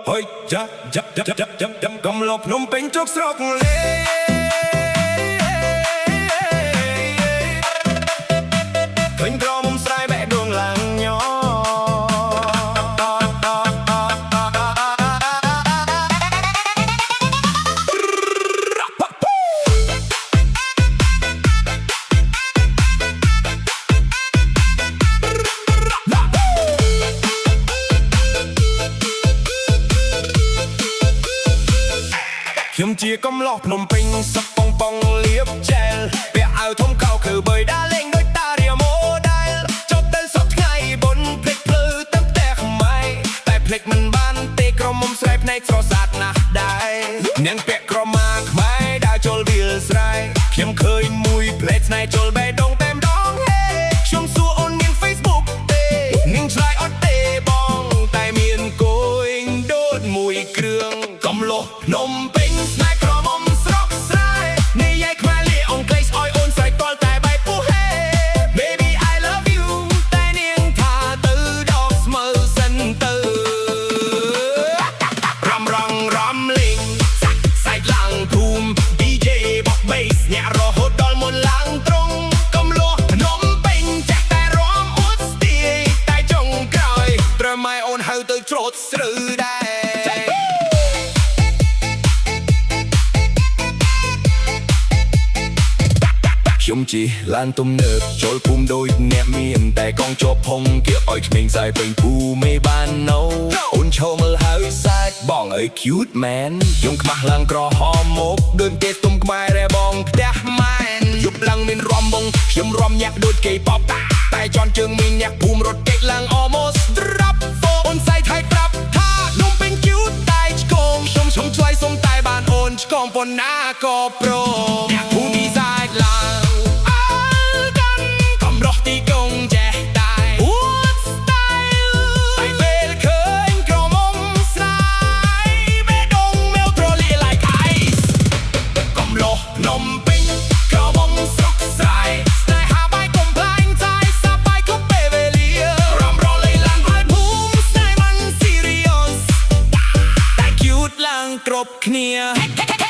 ហុយយ៉ាយ៉ាយ៉ាយ៉ាយ៉ាកំឡុកភ្នំពេញជោគស្រកលេឃើញក្រមុំស្រែបែកដួងឡើងញ៉ខ្ញុំជាកំឡោះភ្នំពេញសឹកប៉ុងប៉ុងលៀបចែលពាក់អាវធំខោខើបើដើរលេងដូចតារាម៉ូដែលចប់ទៅសពថ្ងៃបុនភ្លេចភ្លឺទៅផ្ទះខ្មែរតែភ្លេចមិនបានទេក្រមុំស្រែភ្នែកស្រសាតណាស់ដែរនាងពាក់ក្រមាខ្មែរដើរចូលវាលស្រែខ្ញុំឃើញមួយភ្លេចស្នេហ៍ចូលបេះដូងតែម្ដងហេខ្ញុំសួរអូនមាន Facebook ទេនាងឆ្លើយអត់ទេបងតែមានគួយដូចមួយគ្រឿងកំឡោះភ្នំពេញទៅច្រូតស្រូវដែរខ្ញុំជាឡានទំនើបចូលភូមិដូចអ្នកមានតែកង់ជាប់ផុងគេឲ្យក្មេងសាយពេញភូមិបានណូអូនឈោមើលហើយសាច់បងអើយ cute man ខ្ញុំខ្មាស់ឡើងក្រហមមកដូចគេទុំខ្មែររ៉ែបងផ្ទះម៉ែនយប់ឡើងមានរំបងខ្ញុំរំញាក់ដូចគេប៉បតែជន់ជើងមានញាក់ភូមិរត់គេឡើង almost dropអូនសាយថៃប្រាប់ថានំពេញ cute តែឆ្កងខ្ញុំឆ្លើយសុំតែបានអូនឆ្កងប៉ុណ្ណាក៏ព្រមអ្នកភូមិសាយឡើងទីកងចេះតែអួតស្ទាយតែពេលឃើញក្រមុំស្រែបេះដូងមេវត្រលី like ice កំឡោះភ្នំពេញក្រមុំស្រុកស្រែស្នេហាបាយកុំផ្លាញ់ចាយសាបាយគ្រប់ពេលវេលារំរលីឡើងហើយភូមិស្នេហ៍មិន serious តែ cute ឡើងគ្រប់គ្នា